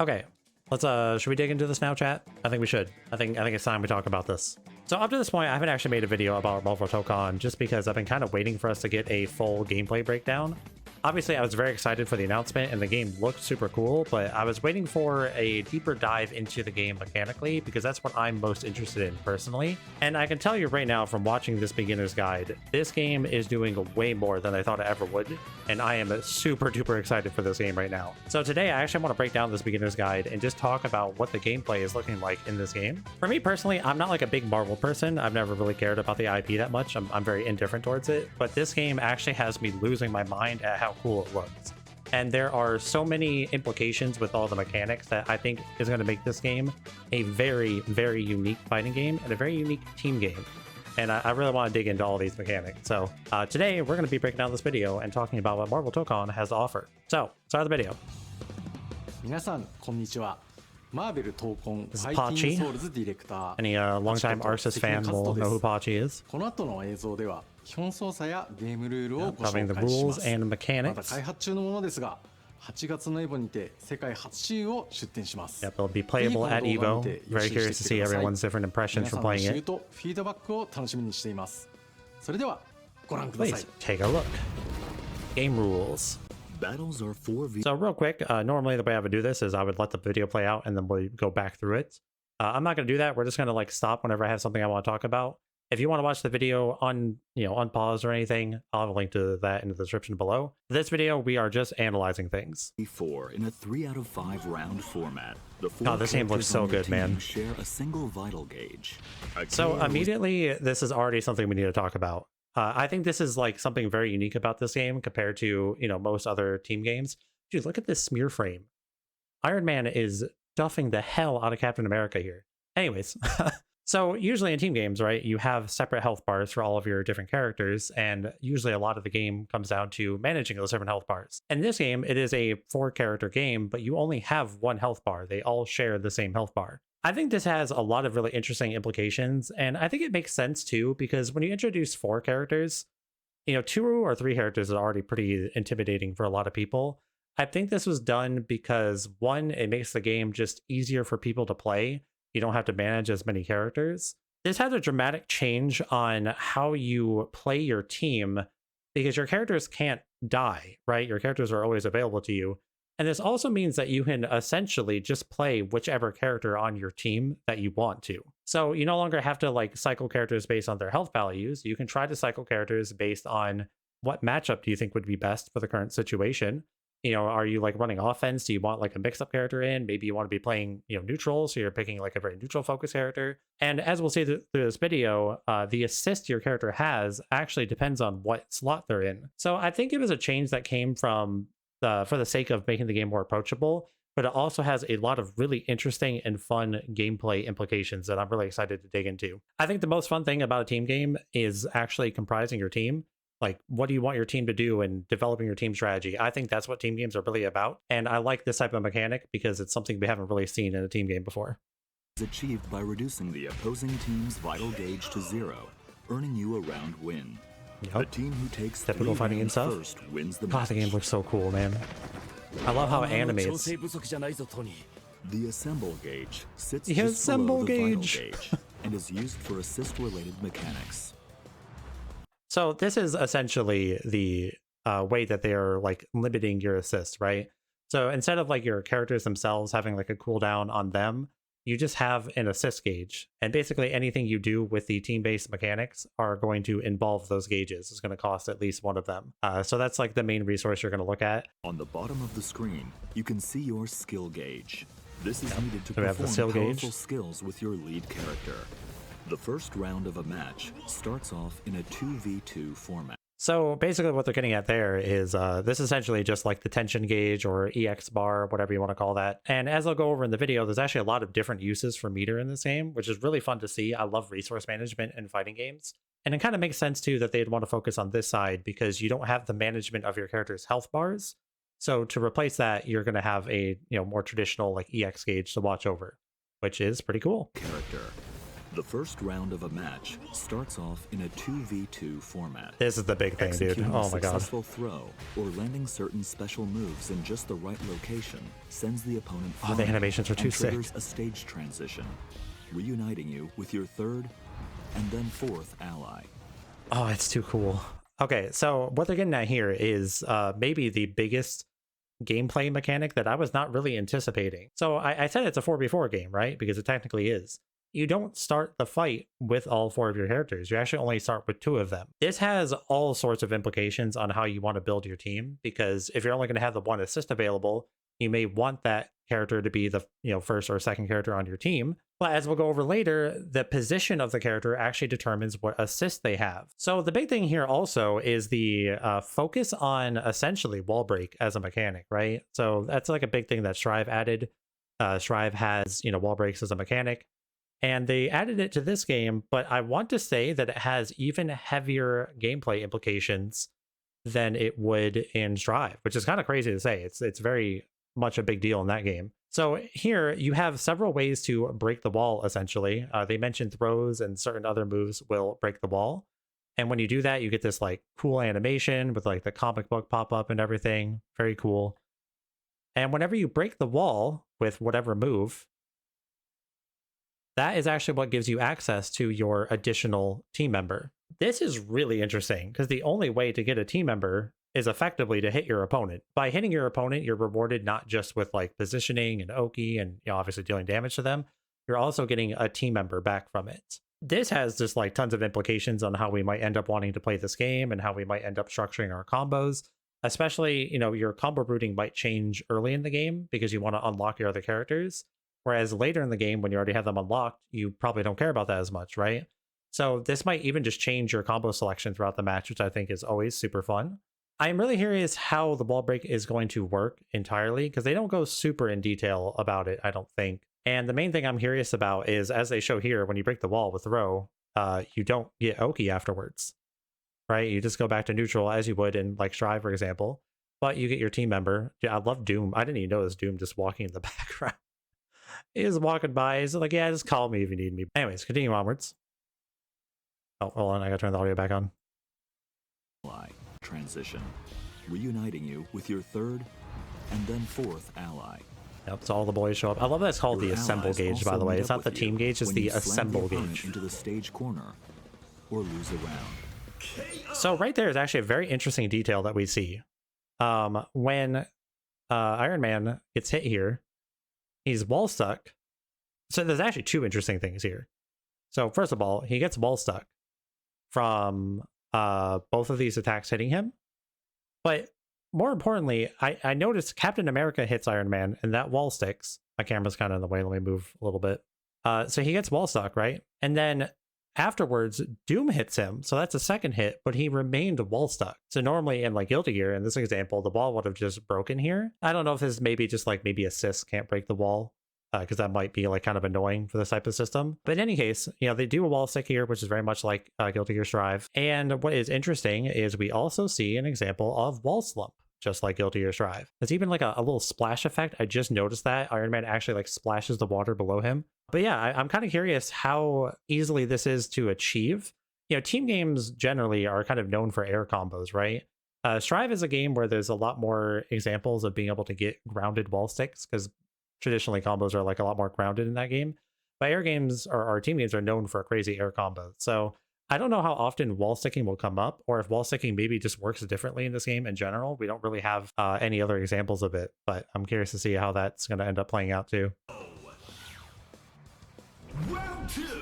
Okay, let's should we dig into this now, chat? I think we should. I think it's time we talk about this. So up to this point, I haven't actually made a video about Marvel Tokon just because I've been kind of waiting for us to get a full gameplay breakdown. Obviously, I was very excited for the announcement and the game looked super cool, but I was waiting for a deeper dive into the game mechanically because that's what I'm most interested in personally. And I can tell you right now from watching this beginner's guide, this game is doing way more than I thought it ever would. And I am super duper excited for this game right now. So today I actually want to break down this beginner's guide and just talk about what the gameplay is looking like in this game. For me personally, I'm not like a big Marvel person. I've never really cared about the IP that much. I'm very indifferent towards it, but this game actually has me losing my mind at how cool it looks. And there are so many implications with all the mechanics that I think is going to make this game a very, very unique fighting game and a very unique team game. And I really want to dig into all these mechanics. So today we're going to be breaking down this video and talking about what Marvel Tokon has to offer. So, start the video. 皆さんこんにちは。マーベル闘魂 This is ファイティン Pachi. グソウルズディレクター Any longtime Arceus fan will know who Pachi is. この後の映像では基本操作やゲームルールをご Covering 紹 the 介しま rules す。 and まだ mechanics. 開発中のものですが、8月のエボにて世界初週を出展します。 Yep, it'll be playable at Evo. Very curious to see everyone's different impressions 皆 from さんの playing シュー it. トフィードバックを楽しみにしています。それではご覧ください。 Please take a look. Game rules. Battles are 4v. So real quick, normally the way I would do this is I would let the video play out and then we'll go back through it. I'm not going to do that. We're just going to like stop whenever I have something I want to talk about. If you want to watch the video on pause or anything, I'll have a link to that in the description below. This video, we are just analyzing things. 4 in a 3 out of 5 round format. The Oh, this game looks so good, man. Share a single vital gauge. So immediately, this is already something we need to talk about. I think this is like something very unique about this game compared to, most other team games. Dude, look at this smear frame. Iron Man is duffing the hell out of Captain America here. Anyways, so usually in team games, right, you have separate health bars for all of your different characters, and usually a lot of the game comes down to managing those different health bars. In this game, it is a 4-character game, but you only have 1 health bar. They all share the same health bar. I think this has a lot of really interesting implications, and I think it makes sense too, because when you introduce 4 characters, 2 or 3 characters are already pretty intimidating for a lot of people. I think this was done because, 1, it makes the game just easier for people to play. You don't have to manage as many characters. This has a dramatic change on how you play your team because your characters can't die, right? Your characters are always available to you. And this also means that you can essentially just play whichever character on your team that you want to. So you no longer have to like cycle characters based on their health values. You can try to cycle characters based on what matchup do you think would be best for the current situation. Are you like running offense? Do you want like a mix-up character in? Maybe you want to be playing, neutral, so you're picking like a very neutral focus character. And as we'll see through this video, the assist your character has actually depends on what slot they're in. So I think it was a change that came from for the sake of making the game more approachable, but it also has a lot of really interesting and fun gameplay implications that I'm really excited to dig into. I think the most fun thing about a team game is actually comprising your team. Like, what do you want your team to do and developing your team strategy? I think that's what team games are really about. And I like this type of mechanic because it's something we haven't really seen in a team game before. Is achieved by reducing the opposing team's vital gauge to 0, earning you a round win. Yep. The team who takes Typical 3 fighting game rounds stuff. first wins the God, match. the game looks so cool, man. I love how it animates. The assemble gauge sits The just below assemble the vital gauge. gauge and is used for assist-related mechanics. So this is essentially the way that they are like limiting your assists, right? So instead of like your characters themselves having like a cooldown on them, you just have an assist gauge. And basically anything you do with the team-based mechanics are going to involve those gauges. It's going to cost at least one of them. So that's like the main resource you're going to look at. On the bottom of the screen, you can see your skill gauge. This is needed to So we have the perform skill powerful gauge. skills with your lead character. The first round of a match starts off in a 2v2 format. So basically what they're getting at there is this is essentially just like the tension gauge or EX bar, whatever you want to call that. And as I'll go over in the video, there's actually a lot of different uses for meter in this game, which is really fun to see. I love resource management in fighting games. And it kind of makes sense too that they'd want to focus on this side because you don't have the management of your character's health bars. So to replace that, you're going to have a more traditional like EX gauge to watch over, which is pretty cool. Character. The first round of a match starts off in a 2v2 format. This is the big thing, dude. Executing Oh a my god. successful throw or landing certain special moves in just the right location sends the opponent Oh, the flying animations are too and sick. triggers a stage transition, reuniting you with your third and then fourth ally. Oh, it's too cool. Okay, so what they're getting at here is maybe the biggest gameplay mechanic that I was not really anticipating. So I said it's a 4v4 game, right? Because it technically is. You don't start the fight with all 4 of your characters. You actually only start with 2 of them. This has all sorts of implications on how you want to build your team, because if you're only going to have the 1 assist available, you may want that character to be the first or second character on your team. But as we'll go over later, the position of the character actually determines what assist they have. So the big thing here also is the focus on essentially wall break as a mechanic, right? So that's like a big thing that Strive added. Strive has wall breaks as a mechanic, and they added it to this game, but I want to say that it has even heavier gameplay implications than it would in Strive, which is kind of crazy to say. It's very much a big deal in that game. So here you have several ways to break the wall, essentially. They mentioned throws and certain other moves will break the wall. And when you do that, you get this like cool animation with like the comic book pop up and everything. Very cool. And whenever you break the wall with whatever move, that is actually what gives you access to your additional team member. This is really interesting because the only way to get a team member is effectively to hit your opponent. By hitting your opponent, you're rewarded not just with like positioning and Oki and obviously dealing damage to them, you're also getting a team member back from it. This has just like tons of implications on how we might end up wanting to play this game and how we might end up structuring our combos. Especially, your combo routing might change early in the game because you want to unlock your other characters. Whereas later in the game, when you already have them unlocked, you probably don't care about that as much, right? So this might even just change your combo selection throughout the match, which I think is always super fun. I'm really curious how the wall break is going to work entirely, because they don't go super in detail about it, I don't think. And the main thing I'm curious about is, as they show here, when you break the wall with throw, you don't get Oki afterwards, right? You just go back to neutral as you would in like Strive, for example, but you get your team member. Yeah, I love Doom. I didn't even notice Doom just walking in the background. He was walking by. He's like, yeah, just call me if you need me. Anyways, continue onwards. Oh, hold on. I gotta turn the audio back on. Transition, reuniting you with your third and then fourth ally. Yep, so all the boys show up. I love that it's called Your the assemble allies gauge, also by the way. meet It's up not the with team you gauge, it's when the you slam assemble opponent gauge. into the stage corner or lose a round. So right there is actually a very interesting detail that we see. When Iron Man gets hit here, he's wall stuck. So there's actually 2 interesting things here. So first of all, he gets wall stuck from both of these attacks hitting him. But more importantly, I noticed Captain America hits Iron Man and that wall sticks. My camera's kind of in the way. Let me move a little bit. So he gets wall stuck, right? And then afterwards, Doom hits him. So that's a second hit, but he remained wall stuck. So normally in like Guilty Gear, in this example, the wall would have just broken here. I don't know if this is maybe just like maybe assists can't break the wall, because that might be like kind of annoying for this type of system. But in any case, they do a wall stick here, which is very much like Guilty Gear Strive. And what is interesting is we also see an example of wall slump, just like Guilty Gear Strive. There's even like a little splash effect. I just noticed that Iron Man actually like splashes the water below him. But yeah, I'm kind of curious how easily this is to achieve. Team games generally are kind of known for air combos, right? Strive is a game where there's a lot more examples of being able to get grounded wall sticks, because traditionally combos are like a lot more grounded in that game. But air games or team games are known for crazy air combos. So I don't know how often wall sticking will come up, or if wall sticking maybe just works differently in this game in general. We don't really have any other examples of it, but I'm curious to see how that's going to end up playing out too.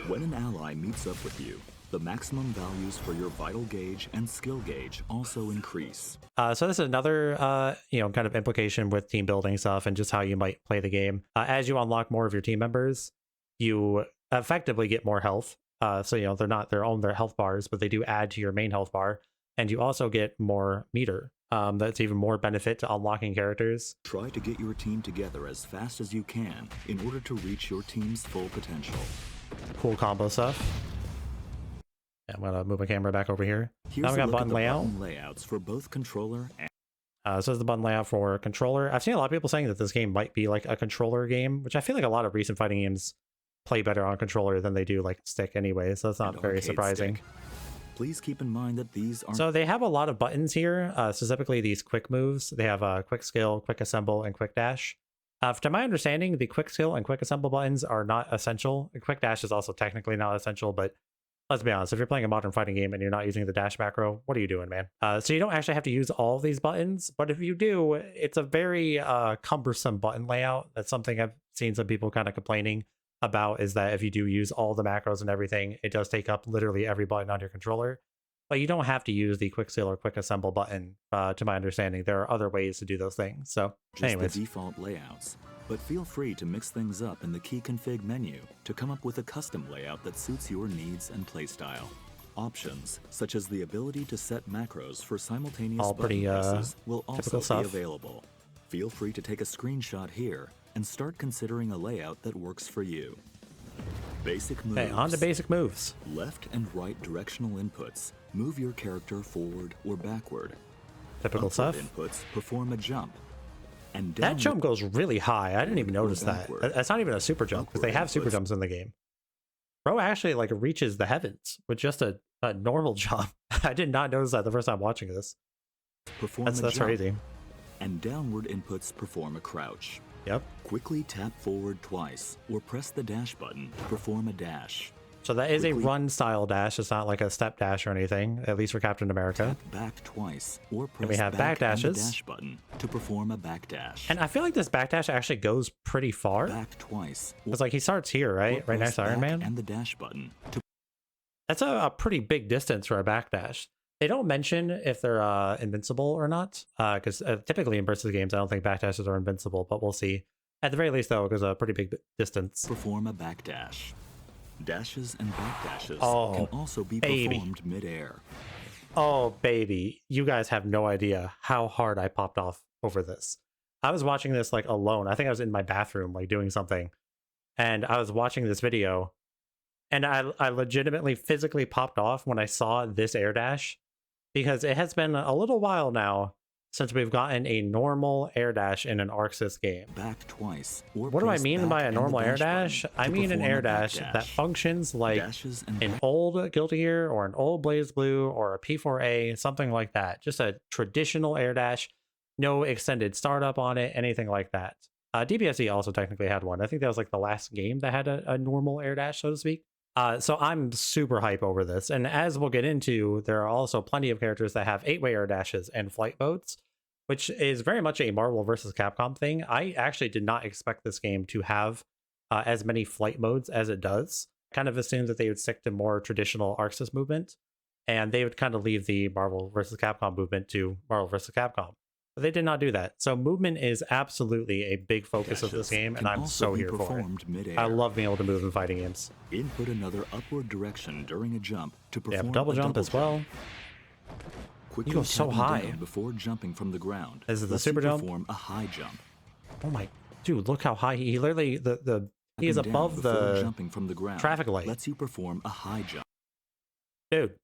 When an ally meets up with you, the maximum values for your vital gauge and skill gauge also increase. So this is another, kind of implication with team building stuff and just how you might play the game. As you unlock more of your team members, you effectively get more health. So, they're not their own health bars, but they do add to your main health bar. And you also get more meter. That's even more benefit to unlocking characters. Try to get your team together as fast as you can in order to reach your team's full potential. Cool combo stuff. Yeah, I'm gonna move my camera back over here. Here's Now we a got look button at the layout. button layouts for both controller and So this is the button layout for controller. I've seen a lot of people saying that this game might be like a controller game, which I feel like a lot of recent fighting games play better on controller than they do like stick anyway, so that's not and very arcade surprising. stick. Please keep in mind that these aren't So they have a lot of buttons here, specifically these quick moves. They have quick skill, quick assemble, and quick dash. To my understanding, the quick skill and quick assemble buttons are not essential. Quick dash is also technically not essential, but let's be honest, if you're playing a modern fighting game and you're not using the dash macro, what are you doing, man? So you don't actually have to use all of these buttons, but if you do, it's a very cumbersome button layout. That's something I've seen some people kind of complaining about, is that if you do use all the macros and everything, it does take up literally every button on your controller. But you don't have to use the quick skill or quick assemble button, to my understanding. There are other ways to do those things. So just anyways, the default layouts, but feel free to mix things up in the key config menu to come up with a custom layout that suits your needs and playstyle. Options, such as the ability to set macros for simultaneous all button pretty presses, will typical also stuff. be available. Feel free to take a screenshot here and start considering a layout that works for you. Basic moves. Okay, on to basic moves. Left and right directional inputs move your character forward or backward. Typical Upward stuff. inputs perform a jump. And That downward jump goes really high. I didn't even notice that. backward. That's not even a super jump, because they Upward have super inputs. jumps in the game. Bro actually like reaches the heavens with just a normal jump. I did not notice that the first time watching this. perform That's a jump. crazy. And downward inputs perform a crouch. Yep. Quickly tap forward twice or press the dash button to perform a dash. So that is a Quickly- run style dash. It's not like a step dash or anything, at least for Captain America. Tap back twice or press we have back and the dashes. dash button to perform a back dash. And I feel like this backdash actually goes pretty far. Back twice or It's like he starts here, right? Right press next to Iron back Man. and the dash button to That's a pretty big distance for a backdash. They don't mention if they're invincible or not, because typically in versus games, I don't think backdashes are invincible, but we'll see. At the very least, though, it goes a pretty big distance. perform a back dash. Dashes and back dashes Oh, can also be baby. performed midair. Oh, baby. You guys have no idea how hard I popped off over this. I was watching this like alone. I think I was in my bathroom, like doing something, and I was watching this video, and I legitimately physically popped off when I saw this air dash, because it has been a little while now since we've gotten a normal air dash in an ArcSys game. Back twice or What do I press mean back by a and the normal air dash dash? button I to mean an perform air a back dash that functions like Dashes and an back- old Guilty Gear or an old Blaze Blue or a P4A, something like that. Just a traditional air dash, no extended startup on it, anything like that. DBSE also technically had one. I think that was like the last game that had a normal air dash, so to speak. So I'm super hype over this. And as we'll get into, there are also plenty of characters that have 8-way air dashes and flight modes, which is very much a Marvel versus Capcom thing. I actually did not expect this game to have as many flight modes as it does. Kind of assumed that they would stick to more traditional ArcSys movement, and they would kind of leave the Marvel versus Capcom movement to Marvel versus Capcom. But they did not do that. So movement is absolutely a big focus of this dashes game, and can I'm also so be here for it. performed midair. I love being able to move in fighting games. Input another upward direction during a jump to They have perform double a jump as well. Quickly go so tapping high. down before jumping from the ground. This is the lets you super jump? Perform a high jump. Oh my, dude, look how high he literally he is Tapping down above before the jumping from the ground traffic light. lets you perform a high jump. dude.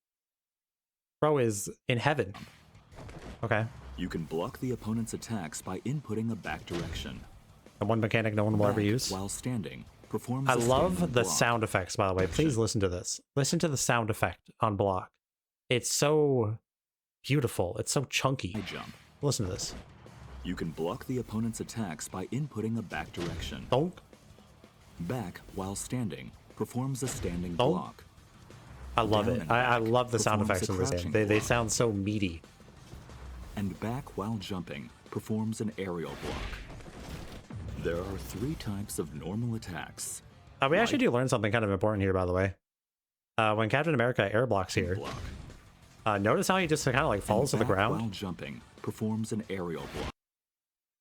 Bro is in heaven. Okay. You can block the opponent's attacks by inputting a back direction. And one mechanic no one will ever Back use. while standing performs I a love standing the block. sound effects, by the way. Please listen to this. Listen to the sound effect on block. It's so beautiful. It's so chunky. High jump. Listen to this. You can block the opponent's attacks by inputting a back direction. Donk. Back while standing performs a standing Oh. block. I love Down it. and I back love the sound performs effects a in this game. crouching They block. sound so meaty. And back while jumping performs an aerial block. There are 3 types of normal attacks. We actually Right. do learn something kind of important here, by the way. When Captain America air blocks here, Block. notice how he just kind of like And falls to the back ground. while jumping performs an aerial block.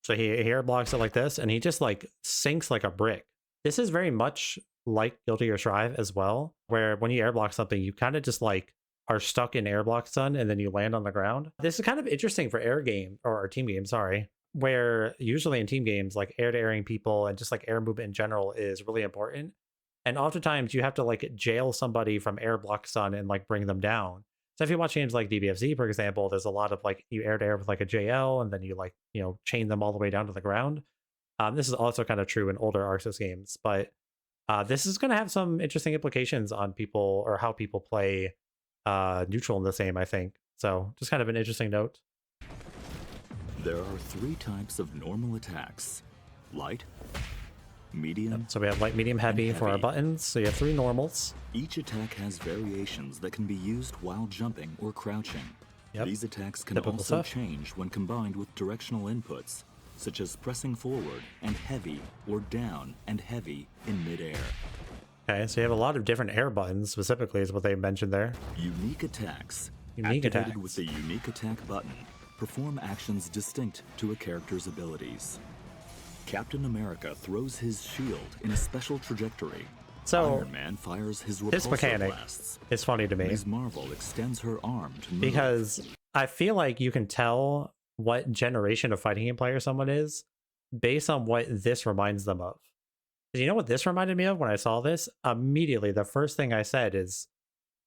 So he air blocks it like this, and he just like sinks like a brick. This is very much like Guilty Gear Strive as well, where when you air block something, you kind of just like are stuck in air block stun, and then you land on the ground. This is kind of interesting for air game or team game, sorry, where usually in team games, like air to airing people and just like air movement in general is really important. And oftentimes you have to like jail somebody from air block stun and like bring them down. So if you watch games like DBFZ, for example, there's a lot of like you air to air with like a JL, and then you like, chain them all the way down to the ground. This is also kind of true in older ArcSys games, but This is going to have some interesting implications on people or how people play neutral in this game, I think. So just kind of an interesting note. There are 3 types of normal attacks: light, medium. So we have light, medium, heavy for our buttons. So you have 3 normals. Each attack has variations that can be used while jumping or crouching. Yep. These attacks can Typical also stuff. change when combined with directional inputs, such as pressing forward and heavy, or down and heavy in midair. Okay, so you have a lot of different air buttons, specifically, is what they mentioned there. Unique attacks. Unique Activated attacks. with the unique attack button, perform actions distinct to a character's abilities. Captain America throws his shield in a special trajectory. So Iron Man fires his this repulsor mechanic blasts. is funny to me Ms. Marvel extends her arm to move. because I feel like you can tell what generation of fighting game player someone is based on what this reminds them of. 'Cause you know what this reminded me of when I saw this? Immediately, the first thing I said is,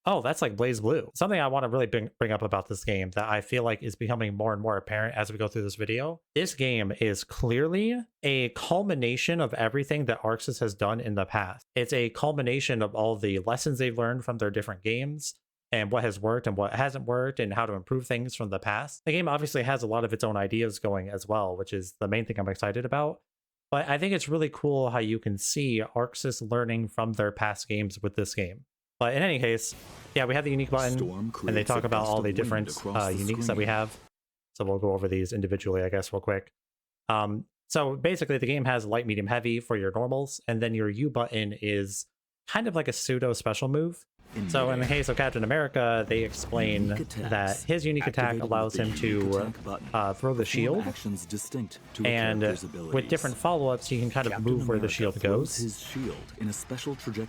oh, that's like Blaze Blue. Something I want to really bring up about this game that I feel like is becoming more and more apparent as we go through this video. This game is clearly a culmination of everything that Arxis has done in the past. It's a culmination of all the lessons they've learned from their different games and what has worked and what hasn't worked and how to improve things from the past. The game obviously has a lot of its own ideas going as well, which is the main thing I'm excited about. But I think it's really cool how you can see Arxis learning from their past games with this game. But in any case, yeah, we have the unique button, and they talk about all the different uniques that we have. So we'll go over these individually, I guess, real quick. So basically, the game has light, medium, heavy for your normals, and then your U button is kind of like a pseudo special move. So in the case of Captain America, they explain that his unique attack allows him to throw the shield, and with different follow-ups, he can kind of move where the shield goes.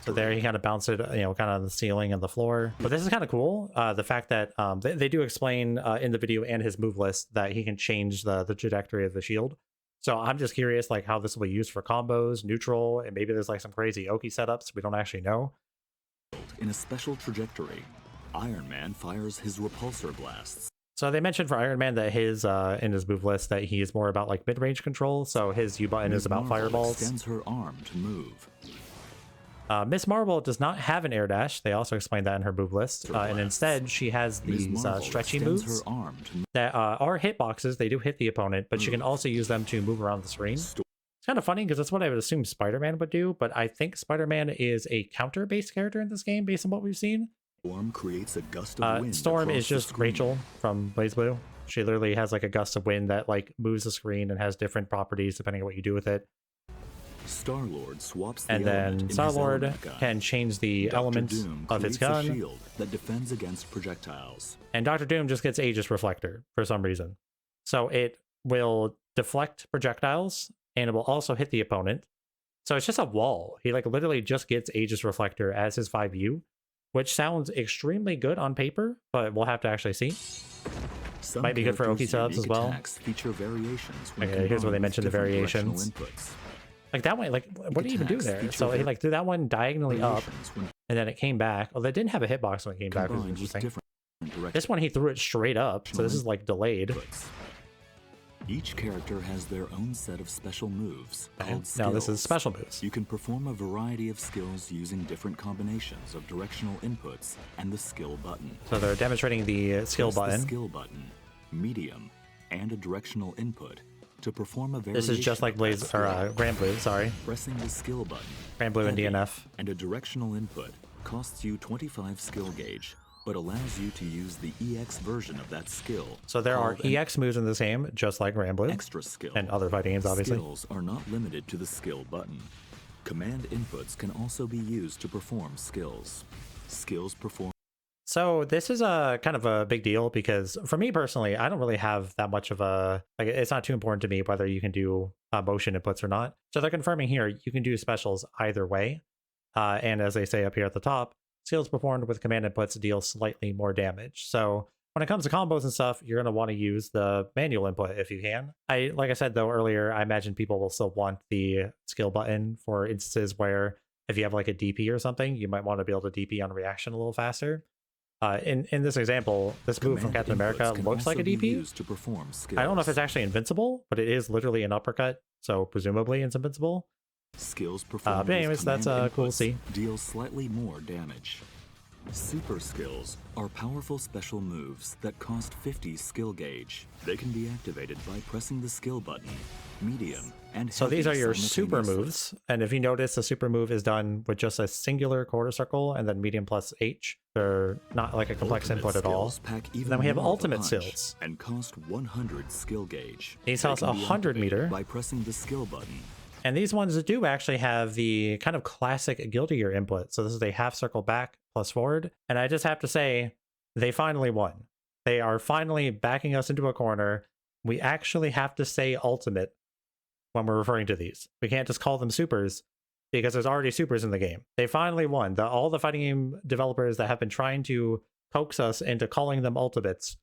So there he kind of bounced it, kind of on the ceiling and the floor. But this is kind of cool. The fact that they do explain in the video and his move list that he can change the trajectory of the shield. So I'm just curious, like, how this will be used for combos, neutral, and maybe there's like some crazy Oki setups we don't actually know. In a special trajectory, Iron Man fires his repulsor blasts. So they mentioned for Iron Man that his in his move list that he is more about like mid-range control. So his U button is about fireballs. Extends her arm to move. Miss Marvel does not have an air dash. They also explained that in her move list, and instead she has these stretchy moves that are hitboxes. They do hit the opponent, but she can also use them to move around the screen. It's kind of funny because that's what I would assume Spider-Man would do, but I think Spider-Man is a counter-based character in this game based on what we've seen. Storm creates a gust of wind. Storm is just Rachel from Blaze Blue. She literally has like a gust of wind that like moves the screen and has different properties depending on what you do with it. Star-Lord swaps the and then Star-Lord can change the element Doom of his creates a gun. shield that defends against projectiles. And Dr. Doom just gets Aegis Reflector for some reason. So it will deflect projectiles and it will also hit the opponent. So it's just a wall. He like literally just gets Aegis Reflector as his 5U, which sounds extremely good on paper, but we'll have to actually see. Some Might be good for Oki characters' subs as well. attacks feature variations when Okay, here's where they combined mentioned the with different directional variations. inputs. Like that one, like what did he even do attacks there? feature So he like threw that one diagonally up variations when and then it came back. Well, they didn't have a hitbox when it came back, which is combined with interesting. different directional This one he threw it straight up, so this is like delayed. inputs. Each character has their own set of special moves Okay, called now this is skills. special moves. You can perform a variety of skills using different combinations of directional inputs and the skill button. So they're demonstrating the skill Press button. the skill button, medium, and a directional input to perform a variation. This is just like of Blaze that or skill. Grand Blue, sorry. Pressing the skill button, Grand Blue and heavy, DNF. and a directional input costs you 25 skill gauge, but allows you to use the EX version of that skill. So there are called an EX moves in this game, just like Grand Blue extra skill. and other fighting games, obviously. Skills are not limited to the skill button. Command inputs can also be used to perform skills. Skills perform. So this is a kind of a big deal because for me personally, I don't really have that much of a, like, it's not too important to me whether you can do motion inputs or not. So they're confirming here you can do specials either way. And as they say up here at the top, skills performed with command inputs deal slightly more damage. So when it comes to combos and stuff, you're going to want to use the manual input if you can. Like I said though earlier, I imagine people will still want the skill button for instances where if you have like a DP or something, you might want to be able to DP on reaction a little faster. In this example, this move from Captain America looks like a DP. To perform skills. I don't know if it's actually invincible, but it is literally an uppercut, so presumably it's invincible. Skills performed But anyways, with that's command cool to inputs see. deal slightly more damage. Super skills are powerful special moves that cost 50 skill gauge. They can be activated by pressing the skill button, medium, and So these are heavy your super simultaneously. moves, and if you notice, the super move is done with just a singular quarter circle and then medium plus H. They're not like a complex Ultimate input at all. skills pack even Then we have more of a ultimate punch skills. and cost 100 skill gauge. These They cost can be 100 activated meter. by pressing the skill button. And these ones do actually have the kind of classic Guilty Gear input. So this is a half circle back plus forward. And I just have to say, they finally won. They are finally backing us into a corner. We actually have to say ultimate when we're referring to these. We can't just call them supers because there's already supers in the game. They finally won. All the fighting game developers that have been trying to coax us into calling them ultimates,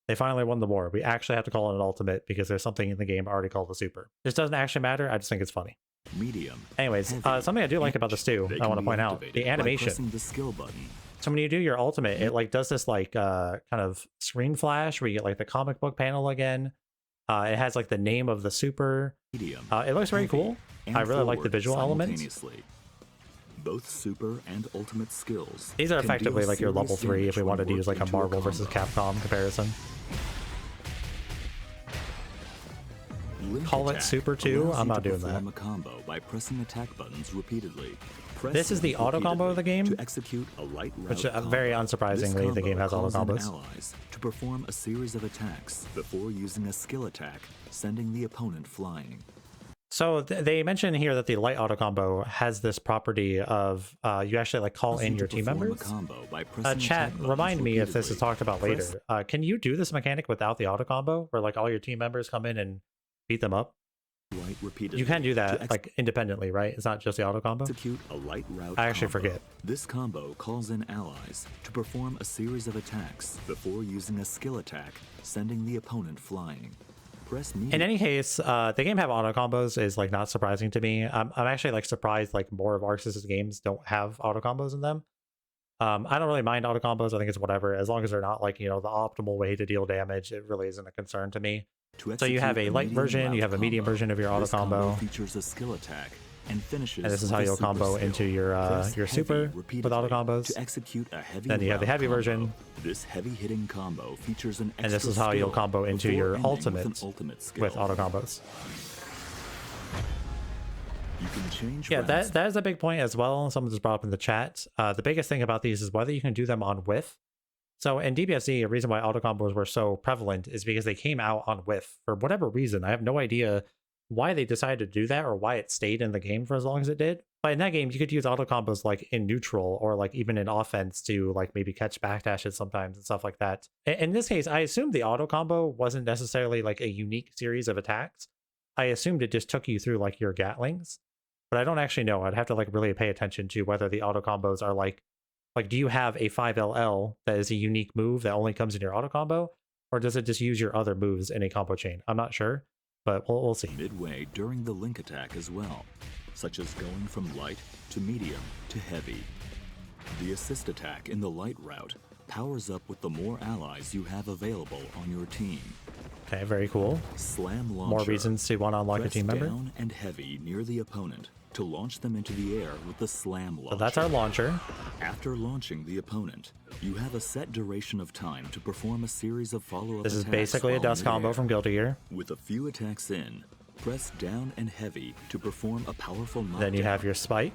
they finally won the war. We actually have to call it an ultimate because there's something in the game already called a super. This doesn't actually matter. I just think it's funny. Medium. Anyways, something I do like about this too, They I can want to be point out, activated the by animation. pressing the skill button. So when you do your ultimate, it like does this like kind of screen flash where you get like the comic book panel again. It has like the name of the super. Medium. It looks very heavy, cool. and I really like the forward visual elements. simultaneously. Both super and ultimate skills. These are can deal effectively like your serious level 3 if damage we when wanted to use like worked a into Marvel versus combo. Capcom comparison. Link Call it attack super too? allows I'm you not to doing perform that. a combo by pressing attack buttons repeatedly. Press This is the link auto combo of the repeatedly game, to execute a light route which combo. very This unsurprisingly, the game has auto combo calls in combos. allies to perform a series of attacks before using a skill attack, sending the opponent flying. So they mention here that the light auto combo has this property of you actually like call Allows in you your to team perform a members. combo by pressing Chat, attack buttons remind me if this is repeatedly. talked about later. Press Can you do this mechanic without the auto combo, where like all your team members come in and beat them up? right repeatedly. You can do to that like independently, right? It's not just the auto combo. execute a light route I actually combo. forget. This combo calls in allies to perform a series of attacks before using a skill attack, sending the opponent flying. Press medium. In any case, the game have auto combos is like not surprising to me. I'm actually like surprised like more of Arxis' games don't have auto combos in them. I don't really mind auto combos. I think it's whatever, as long as they're not like, you know, the optimal way to deal damage. It really isn't a concern to me. To So you have execute a light medium version, you route have a medium combo. version of your auto This combo combo, features a skill attack and finishes and this is how with a you'll super combo skill. into your Press super heavy with auto repeatedly combos. to execute a heavy Then you have the route heavy combo. version. This heavy hitting combo features an extra And this is how you'll skill combo into before your ending with an ultimate ultimate skill. with auto combos. You can change Yeah, routes that is a big point as well. Someone just brought up in the chat. The biggest thing about these is whether you can do them on whiff. So in DBSD, a reason why auto combos were so prevalent is because they came out on whiff for whatever reason. I have no idea why they decided to do that or why it stayed in the game for as long as it did. But in that game, you could use auto combos like in neutral or like even in offense to like maybe catch backdashes sometimes and stuff like that. In this case, I assumed the auto combo wasn't necessarily like a unique series of attacks. I assumed it just took you through like your Gatlings, but I don't actually know. I'd have to like really pay attention to whether the auto combos are like do you have a 5LL that is a unique move that only comes in your auto combo, or does it just use your other moves in a combo chain? I'm not sure, but we'll see. midway during the link attack as well, such as going from light to medium to heavy. The assist attack in the light route powers up with the more allies you have available on your team. Okay, very cool. Slam launcher. More reasons to want to unlock a Press team member. down and heavy near the opponent to launch them into the air with the slam launcher. So that's our launcher. After launching the opponent, you have a set duration of time to perform a series of follow-up This is attacks basically a while dust combo midair. from Guilty Gear. With a few attacks in, press down and heavy to perform a powerful knockdown. Then you have your spike.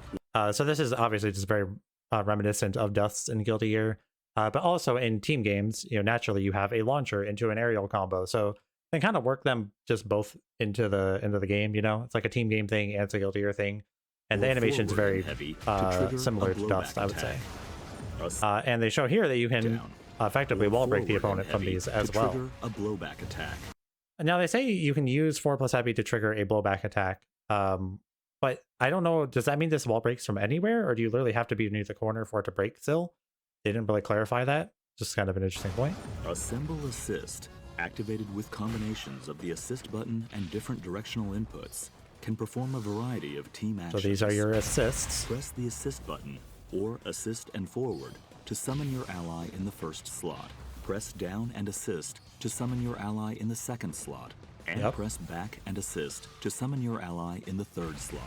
So this is obviously just very reminiscent of Dusts in Guilty Gear. But also in team games, you know, naturally you have a launcher into an aerial combo. So they kind of work them just both into the game, you know? It's like a team game thing and it's a Guilty Gear thing. And the Or animation's forward very and heavy to trigger similar a to Dust, blowback I would say. attack. And they show here that you can Down. effectively Or wall break the forward and opponent from heavy these to as well. trigger a blowback attack. And now they say you can use 4+ heavy to trigger a blowback attack. But I don't know, does that mean this wall breaks from anywhere, or do you literally have to be near the corner for it to break still? They didn't really clarify that. Just kind of an interesting point. Assemble assist, activated with combinations of the assist button and different directional inputs, can perform a variety of team actions. So these are your assists. Press the assist button, or assist and forward, to summon your ally in the first slot. Press down and assist to summon your ally in the second slot. And Yep. press back and assist to summon your ally in the third slot.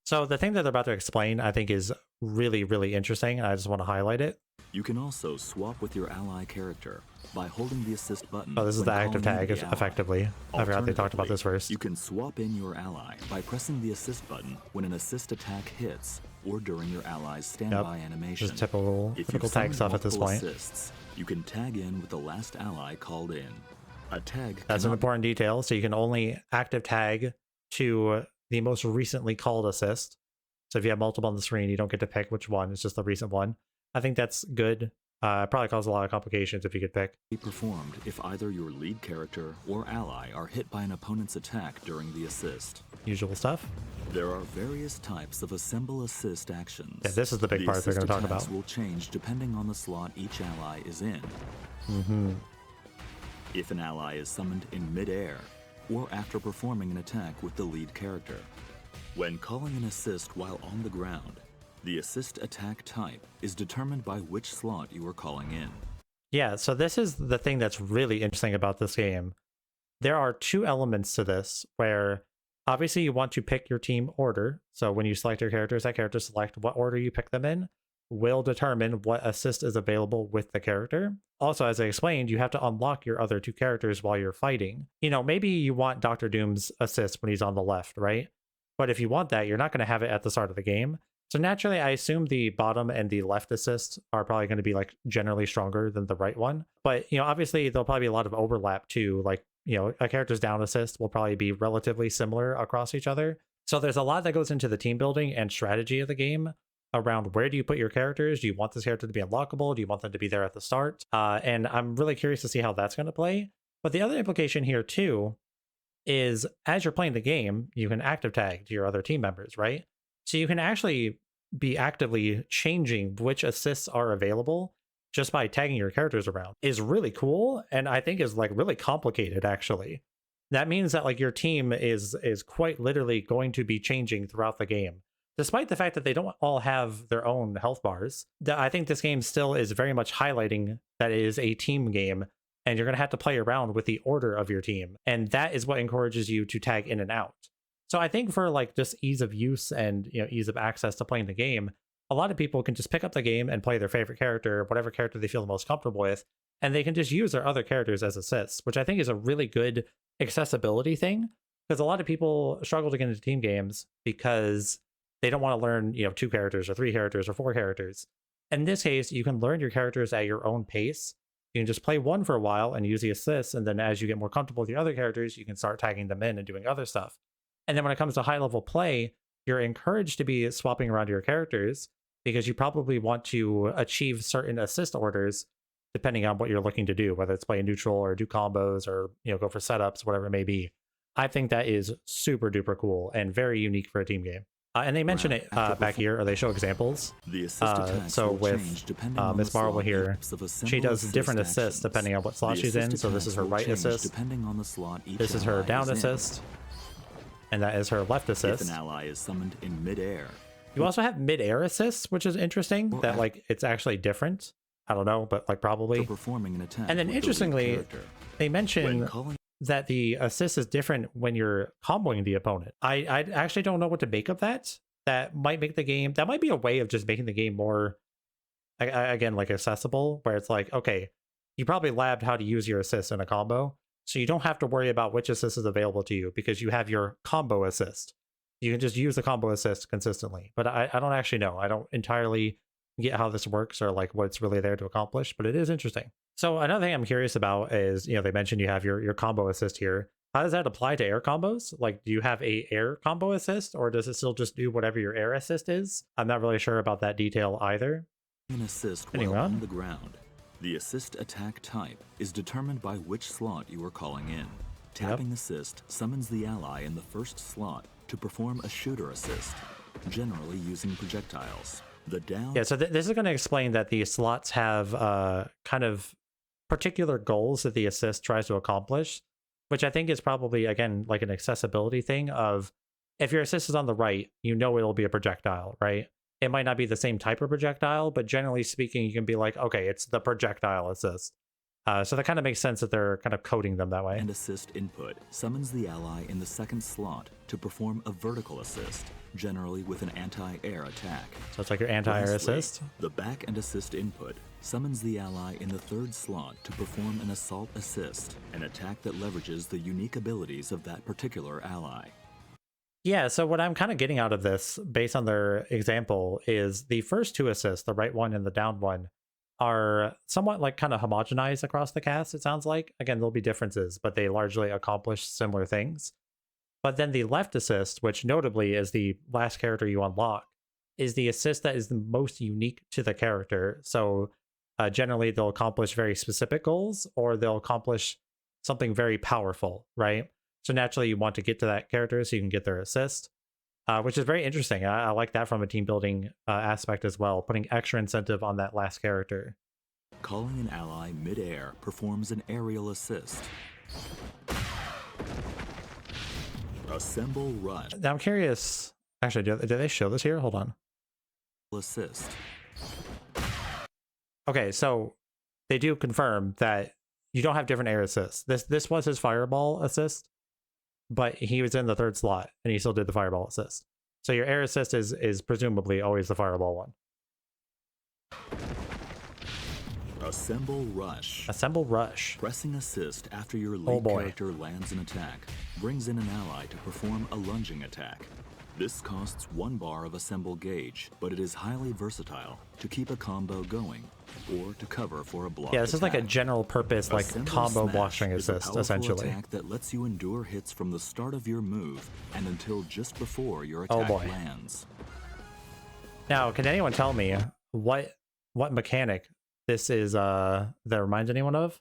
So the thing that they're about to explain, I think, is really, really interesting, and I just want to highlight it. You can also swap with your ally character by holding the assist button. Oh, this is when the active calling in tag, the ally. effectively. I forgot they talked about this first. You can swap in your ally by pressing the assist button when an assist attack hits or during your ally's standby animation. Just typical If tag you've stuff at this summoned point. multiple assists, you can tag in with the last ally called in. A tag That's an cannot important detail. So you can only active tag to the most recently called assist. So if you have multiple on the screen, you don't get to pick which one. It's just the recent one. I think that's good. Probably cause a lot of complications if you could pick. be performed if either your lead character or ally are hit by an opponent's attack during the assist. Usual stuff. There are various types of assemble assist actions. Yeah, this is the big part they're assist going to talk attacks about. will change depending on the slot each ally is in. If an ally is summoned in mid-air, or after performing an attack with the lead character. When calling an assist while on the ground, the assist attack type is determined by which slot you are calling in. Yeah, so this is the thing that's really interesting about this game. There are two elements to this where obviously you want to pick your team order. So when you select your characters, that character select what order you pick them in will determine what assist is available with the character. Also, as I explained, you have to unlock your other two characters while you're fighting. You know, maybe you want Dr. Doom's assist when he's on the left, right? But if you want that, you're not going to have it at the start of the game. So naturally, I assume the bottom and the left assist are probably going to be like generally stronger than the right one. But, you know, obviously there'll probably be a lot of overlap too. Like, you know, a character's down assist will probably be relatively similar across each other. So there's a lot that goes into the team building and strategy of the game around where do you put your characters? Do you want this character to be unlockable? Do you want them to be there at the start? And I'm really curious to see how that's going to play. But the other implication here too is as you're playing the game, you can active tag to your other team members, right? So you can actually be actively changing which assists are available just by tagging your characters around is really cool. And I think is like really complicated actually. That means that like your team is quite literally going to be changing throughout the game. Despite the fact that they don't all have their own health bars, I think this game still is very much highlighting that it is a team game and you're going to have to play around with the order of your team. And that is what encourages you to tag in and out. So I think for like just ease of use and, you know, ease of access to playing the game, a lot of people can just pick up the game and play their favorite character, whatever character they feel the most comfortable with, and they can just use their other characters as assists, which I think is a really good accessibility thing because a lot of people struggle to get into team games because they don't want to learn, you know, 2 characters or 3 characters or 4 characters. In this case, you can learn your characters at your own pace. You can just play one for a while and use the assists, and then as you get more comfortable with your other characters, you can start tagging them in and doing other stuff. And then when it comes to high level play, you're encouraged to be swapping around your characters because you probably want to achieve certain assist orders depending on what you're looking to do, whether it's play a neutral or do combos or, you know, go for setups, whatever it may be. I think that is super duper cool and very unique for a team game. And they mention it back here, or they show examples. The assist so with Miss Marvel here, she does different assists depending on what slot she's in. So this is her right assist. Depending on the slot each This is her ally down is in. assist. And that is her left If assist. an ally is summoned in mid-air, You also have mid-air assists, which is interesting. Well, That like it's actually different. I don't know, but like probably. for performing an attack And then with the lead interestingly, character. they mention When calling that the assist is different when you're comboing the opponent. I actually don't know what to make of that. That might make the game, that might be a way of just making the game more, again, like accessible, where it's like, okay, you probably labbed how to use your assist in a combo, so you don't have to worry about which assist is available to you because you have your combo assist. You can just use the combo assist consistently. But I don't actually know. I don't entirely get how this works or like what it's really there to accomplish, but it is interesting. So another thing I'm curious about is, you know, they mentioned you have your combo assist here. How does that apply to air combos? Like, do you have a air combo assist or does it still just do whatever your air assist is? I'm not really sure about that detail either. an assist Anyway. while on the ground, the assist attack type is determined by which slot you are calling in. Tapping assist summons the ally in the first slot to perform a shooter assist, generally using projectiles. The down Yeah, so this is going to explain that the slots have kind of particular goals that the assist tries to accomplish, which I think is probably, again, like an accessibility thing of if your assist is on the right, you know it'll be a projectile, right? It might not be the same type of projectile, but generally speaking, you can be like, okay, it's the projectile assist. So that kind of makes sense that they're kind of coding them that way. And assist input summons the ally in the second slot to perform a vertical assist, generally with an anti-air attack. So it's like your anti-air Lastly, assist. The back and assist input summons the ally in the third slot to perform an assault assist, an attack that leverages the unique abilities of that particular ally. Yeah, so what I'm kind of getting out of this, based on their example, is the first two assists, the right one and the down one, are somewhat like kind of homogenized across the cast, it sounds like. Again, there'll be differences, but they largely accomplish similar things. But then the left assist, which notably is the last character you unlock, is the assist that is the most unique to the character. So generally they'll accomplish very specific goals, or they'll accomplish something very powerful, right? So naturally you want to get to that character so you can get their assist, which is very interesting. I like that from a team building aspect as well, putting extra incentive on that last character. Calling an ally mid-air performs an aerial assist. Assemble rush. Now I'm curious, actually, do they show this here? Hold on. Assist. Okay, so they do confirm that you don't have different air assists. This was his fireball assist, but he was in the third slot and he still did the fireball assist. So your air assist is presumably always the fireball one. Assemble rush. Assemble rush. Pressing assist after your lead character lands an attack brings in an ally to perform a lunging attack. This costs 1 bar of assemble gauge, but it is highly versatile to keep a combo going or to cover for a block. Yeah, this is like a general purpose, like Assemble combo smash blocking is a assist, powerful essentially. attack that lets you endure hits from the start of your move and until just before your attack lands. Now, can anyone tell me what mechanic this is that reminds anyone of?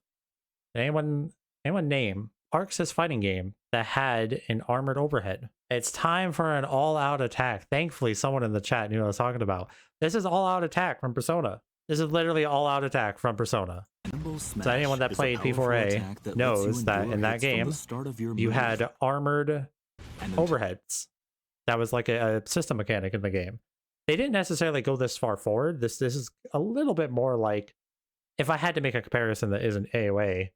Anyone name Arx's fighting game that had an armored overhead? It's time for an all-out attack. Thankfully, someone in the chat knew what I was talking about. This is all-out attack from Persona. This is literally all-out attack from Persona. So anyone that played P4A knows that in that game, you had armored overheads. That was like a system mechanic in the game. They didn't necessarily go this far forward. This is a little bit more like, if I had to make a comparison that isn't AoA,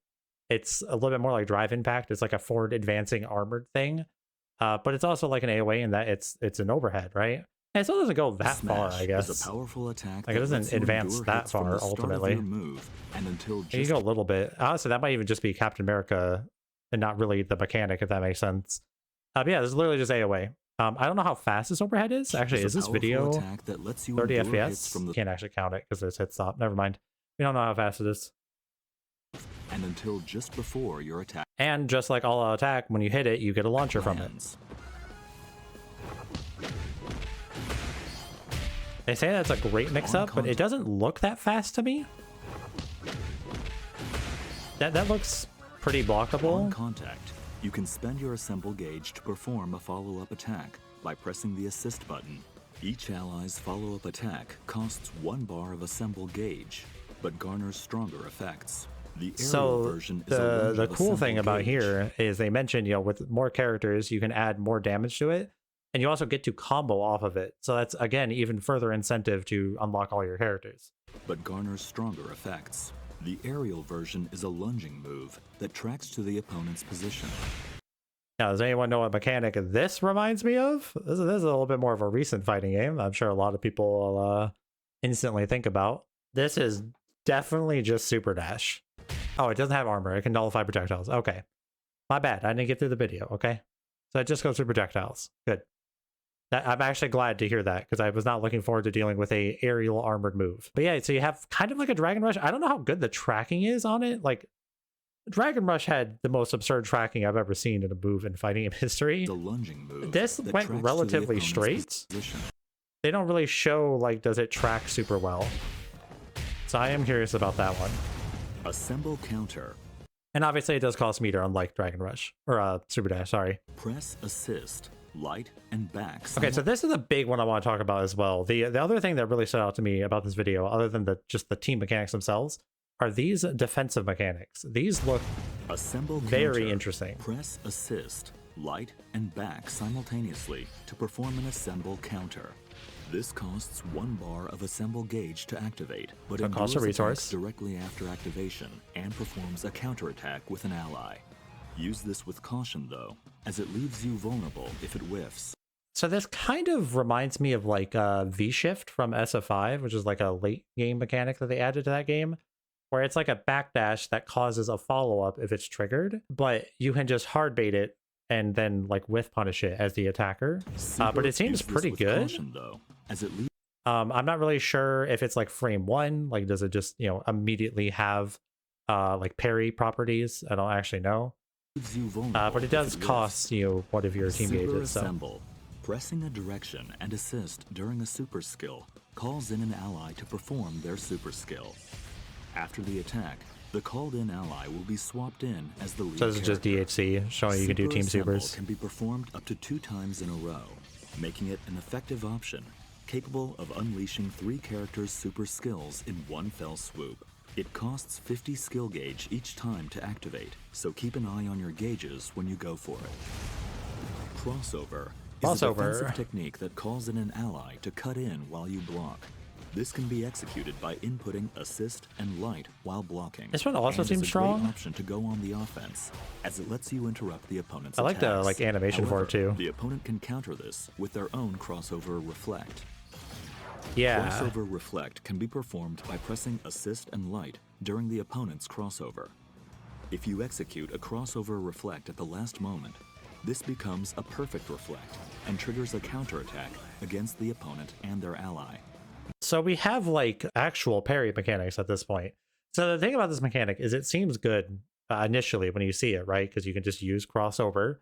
it's a little bit more like Drive Impact. It's like a forward advancing armored thing. But it's also like an AoA in that it's an overhead, right? And it still doesn't go that far, I guess. Is a powerful attack like it doesn't advance that far ultimately. You go a little bit. Honestly, that might even just be Captain America and not really the mechanic, if that makes sense. But yeah, this is literally just AoA. I don't know how fast this overhead is. Actually, is this video 30 FPS? Can't actually count it because there's hit stop. Never mind. We don't know how fast it is. And until just before your attack. And just like all-out attack, when you hit it, you get a launcher from it. They say that's a great mix-up, but it doesn't look that fast to me. That looks pretty blockable. On contact, you can spend your assemble gauge to perform a follow-up attack by pressing the assist button. Each ally's follow-up attack costs 1 bar of assemble gauge, but garners stronger effects. The version is the cool thing about here is they mentioned, with more characters, you can add more damage to it, and you also get to combo off of it. So that's, again, even further incentive to unlock all your characters. But garners stronger effects. The aerial version is a lunging move that tracks to the opponent's position. Now, does anyone know what mechanic this reminds me of? This is a little bit more of a recent fighting game. I'm sure a lot of people will instantly think about. This is definitely just Super Dash. Oh, it doesn't have armor. It can nullify projectiles. Okay. My bad. I didn't get through the video, okay? So it just goes through projectiles. Good. I'm actually glad to hear that, because I was not looking forward to dealing with a aerial armored move. But yeah, so you have kind of like a Dragon Rush. I don't know how good the tracking is on it. Like, Dragon Rush had the most absurd tracking I've ever seen in a move in fighting game history. The lunging move. This went relatively straight. They don't really show, like, does it track super well? So I am curious about that one. Assemble counter. And obviously it does cost meter, unlike Dragon Rush. Or Super Dash, sorry. Press assist, light, and back. Okay, so this is a big one I want to talk about as well. The other thing that really stood out to me about this video, other than just the team mechanics themselves, are these defensive mechanics. These look very interesting. Press assist, light, and back simultaneously to perform an assemble counter. This costs 1 bar of assemble gauge to activate, but So it costs a endures resource. attacks directly after activation and performs a counterattack with an ally. Use this with caution though, as it leaves you vulnerable if it whiffs. So this kind of reminds me of like V-Shift from SF5, which is like a late game mechanic that they added to that game, where it's like a backdash that causes a follow-up if it's triggered, but you can just hard bait it and then like whiff punish it as the attacker. But it seems Use this pretty with good. caution, though, as it leaves I'm not really sure if it's like frame 1, like does it just, immediately have like parry properties? I don't actually know. you vulnerable. But it if does whiffs. cost you one of your team Super gauges. So assemble. Pressing a direction and assist during a super skill calls in an ally to perform their super skill. After the attack, the called in ally will be swapped in as the lead this is just character. DHC showing you can do Super team assemble supers. can be performed up to 2 times in a row, making it an effective option, capable of unleashing 3 characters' super skills in one fell swoop. It costs 50 skill gauge each time to activate, so keep an eye on your gauges when you go for it. Crossover is a defensive technique that calls in an ally to cut in while you block. This can be executed by inputting assist and light while blocking. This one also and seems is a strong. great option to go on the offense, as it lets you interrupt the opponent's I like the attacks. like animation for it However, too. The opponent can counter this with their own crossover reflect. Yeah. Crossover reflect can be performed by pressing assist and light during the opponent's crossover. If you execute a crossover reflect at the last moment, this becomes a perfect reflect and triggers a counterattack against the opponent and their ally. So we have like actual parry mechanics at this point. So the thing about this mechanic is it seems good initially when you see it, right? Because you can just use crossover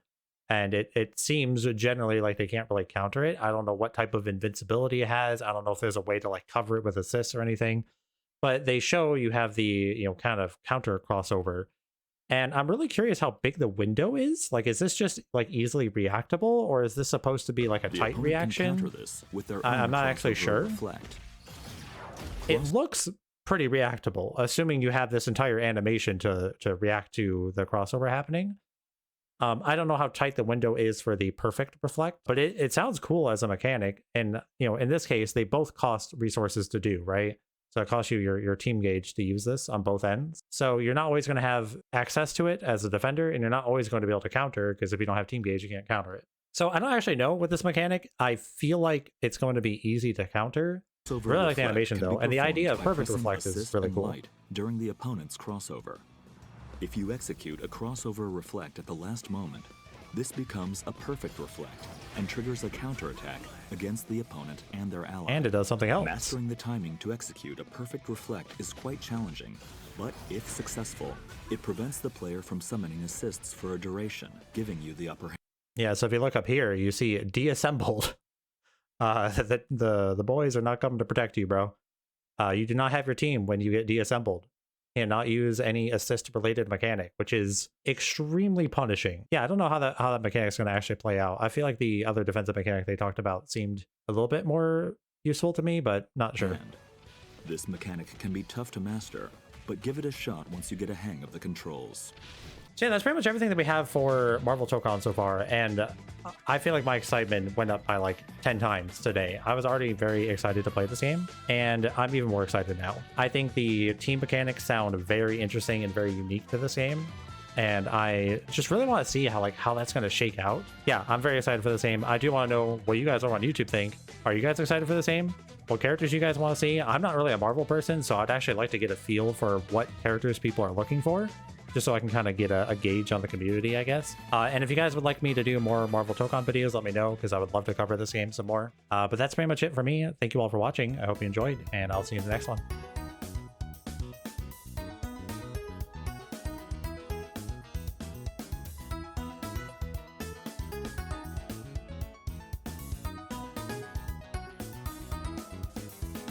and it seems generally like they can't really counter it. I don't know what type of invincibility it has. I don't know if there's a way to like cover it with assists or anything, but they show you have the, kind of counter crossover. And I'm really curious how big the window is. Like, is this just like easily reactable, or is this supposed to be like a The tight opponent can reaction? counter this with their I'm own not actually crossover sure. Reflect. It looks pretty reactable, assuming you have this entire animation to react to the crossover happening. I don't know how tight the window is for the perfect reflect, but it sounds cool as a mechanic. And in this case, they both cost resources to do, right? So it costs you your team gauge to use this on both ends. So you're not always going to have access to it as a defender, and you're not always going to be able to counter, because if you don't have team gauge, you can't counter it. So I don't actually know with this mechanic. I feel like it's going to be easy to counter. Crossover Really like the reflect animation can be though, and the idea of performed by perfect pressing reflect is assist really and cool. light during the opponent's crossover. If you execute a crossover reflect at the last moment, this becomes a perfect reflect and triggers a counterattack against the opponent and their ally. And it does something else. Mastering the timing to execute a perfect reflect is quite challenging, but if successful, it prevents the player from summoning assists for a duration, giving you the upper hand. Yeah, so if you look up here, you see deassembled. The boys are not coming to protect you, bro. You do not have your team when you get deassembled. And not use any assist related mechanic, which is extremely punishing. Yeah, I don't know how that mechanic is going to actually play out. I feel like the other defensive mechanic they talked about seemed a little bit more useful to me, but not sure. This mechanic can be tough to master, but give it a shot once you get a hang of the controls. So yeah, that's pretty much everything that we have for Marvel Tokon so far, and I feel like my excitement went up by like 10 times today. I was already very excited to play this game, and I'm even more excited now. I think the team mechanics sound very interesting and very unique to this game, and I just really want to see how that's going to shake out. Yeah, I'm very excited for this game. I do want to know what you guys over on YouTube think. Are you guys excited for this game? What characters you guys want to see? I'm not really a Marvel person, so I'd actually like to get a feel for what characters people are looking for, just so I can kind of get a gauge on the community, I guess. And if you guys would like me to do more Marvel Tokon videos, let me know, because I would love to cover this game some more. But that's pretty much it for me. Thank you all for watching. I hope you enjoyed, and I'll see you in the next one.